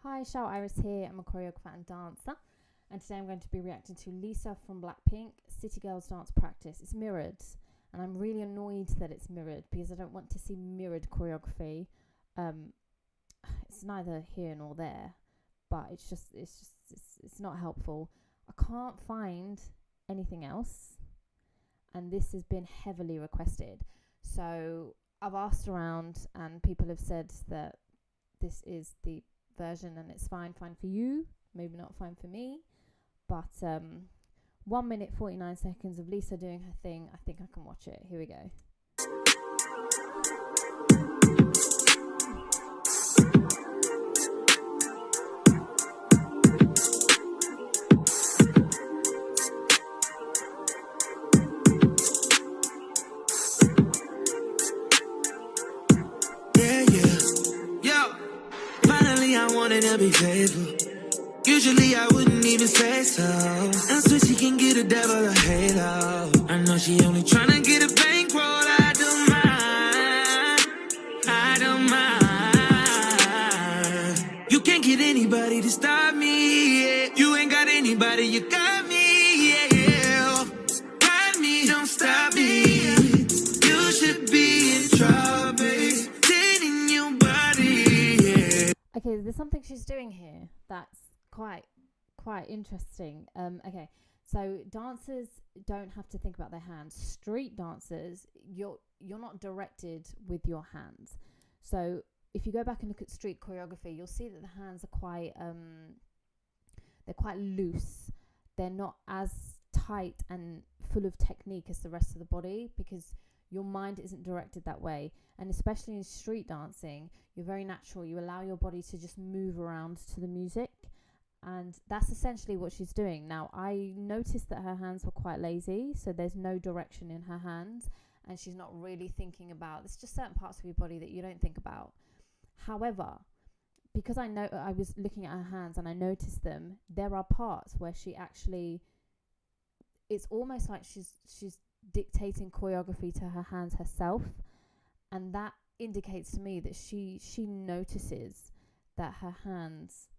Hi, xiaouiris here. I'm a choreographer and dancer, and today I'm going to be reacting to Lisa from BLACKPINK, City Girls Dance Practice. It's mirrored, and I'm really annoyed that it's mirrored because I don't want to see mirrored choreography. It's neither here nor there, but it's not helpful. I can't find anything else, and this has been heavily requested. So I've asked around, and people have said that this is the version and it's fine for you, maybe not fine for me, but 1 minute 49 seconds of Lisa doing her thing. I think I can watch it. Here we go. I wanted to be faithful. Usually I wouldn't even say so. I swear she can get a devil a halo. I know she only tryna get a bankroll. I don't mind. You can't get anybody to stop me, yeah. You ain't got anybody, you got me, yeah. Ride me, don't stop me. You should be in trouble. Dating your body, yeah. Okay, there's something she's doing here that's quite interesting. Okay, so dancers don't have to think about their hands. Street dancers, you're not directed with your hands. So if you go back and look at street choreography, you'll see that the hands are quite loose. They're not as tight and full of technique as the rest of the body because your mind isn't directed that way. And especially in street dancing, you're very natural. You allow your body to just move around to the music. And that's essentially what she's doing. Now, I noticed that her hands were quite lazy. So there's no direction in her hands. And she's not really thinking about, there's just certain parts of your body that you don't think about. However, because I was looking at her hands and I noticed them, there are parts where she actually, it's almost like she's dictating choreography to her hands herself, and that indicates to me that she notices that her hands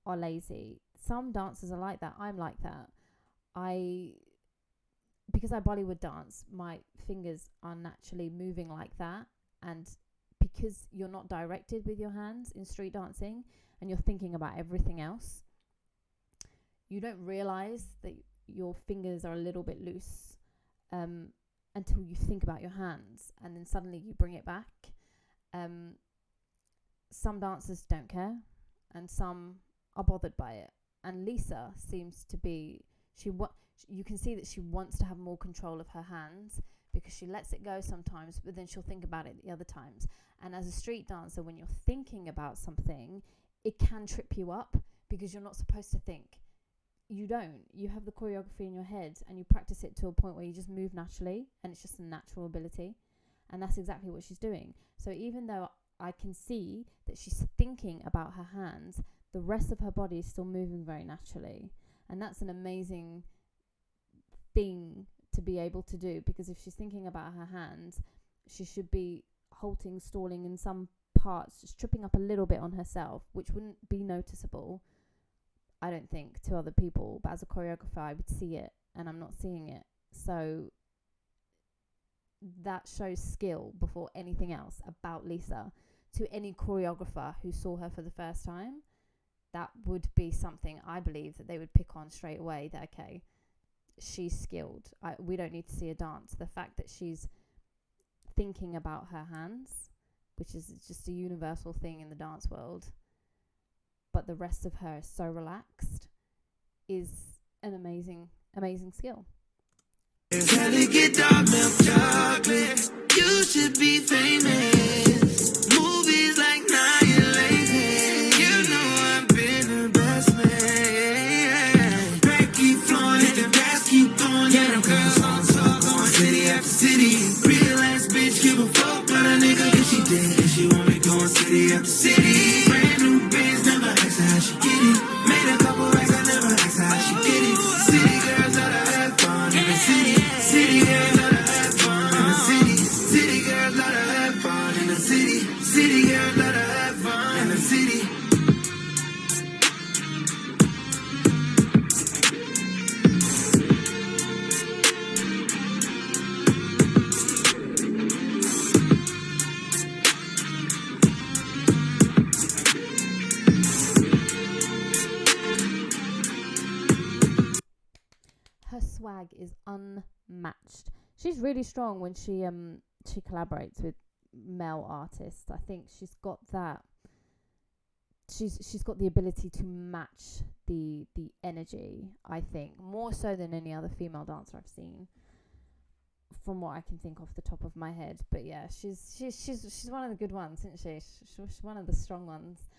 are lazy. Some dancers are like that. I'm like that. Because I Bollywood dance, my fingers are naturally moving like that, and because you're not directed with your hands in street dancing and you're thinking about everything else, you don't realize that your fingers are a little bit loose until you think about your hands, and then suddenly you bring it back. Some dancers don't care, and some are bothered by it. And Lisa seems to be, you can see that she wants to have more control of her hands because she lets it go sometimes, but then she'll think about it the other times. And as a street dancer, when you're thinking about something, it can trip you up because you're not supposed to think. You have the choreography in your head and you practice it to a point where you just move naturally, and it's just a natural ability. And that's exactly what she's doing. So even though I can see that she's thinking about her hands, the rest of her body is still moving very naturally. And that's an amazing thing to be able to do, because if she's thinking about her hands, she should be halting, stalling in some parts, just tripping up a little bit on herself, which wouldn't be noticeable, I don't think, to other people, but as a choreographer I would see it, and I'm not seeing it. So that shows skill before anything else about Lisa. To any choreographer who saw her for the first time, that would be something I believe that they would pick on straight away, that okay, she's skilled. We don't need to see a dance. The fact that she's thinking about her hands, which is just a universal thing in the dance world, but the rest of her is so relaxed, is an amazing skill. Delicate dark milk chocolate. You should be famous. Movies like Annihilation. You know I've been the best man. Back keep flowing, let the gas keep going. Yeah, them girls on top, going city after city. Real ass bitch, give a fuck about a nigga if she dead. If she want me going city after city. Brand new bands, never ask her how she get it. Made a couple racks, I never asked her how she get it. City girls love to have fun in the city. City girls love to have fun in the city. City girls love to have fun in the city. swag is unmatched. She's really strong when she collaborates with male artists. I think she's got that. She's got the ability to match the energy. I think more so than any other female dancer I've seen, from what I can think off the top of my head. But yeah, she's one of the good ones, isn't she? She's one of the strong ones.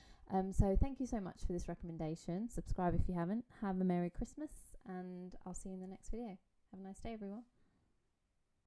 So thank you so much for this recommendation. Subscribe if you haven't. Have a Merry Christmas, and I'll see you in the next video. Have a nice day, everyone.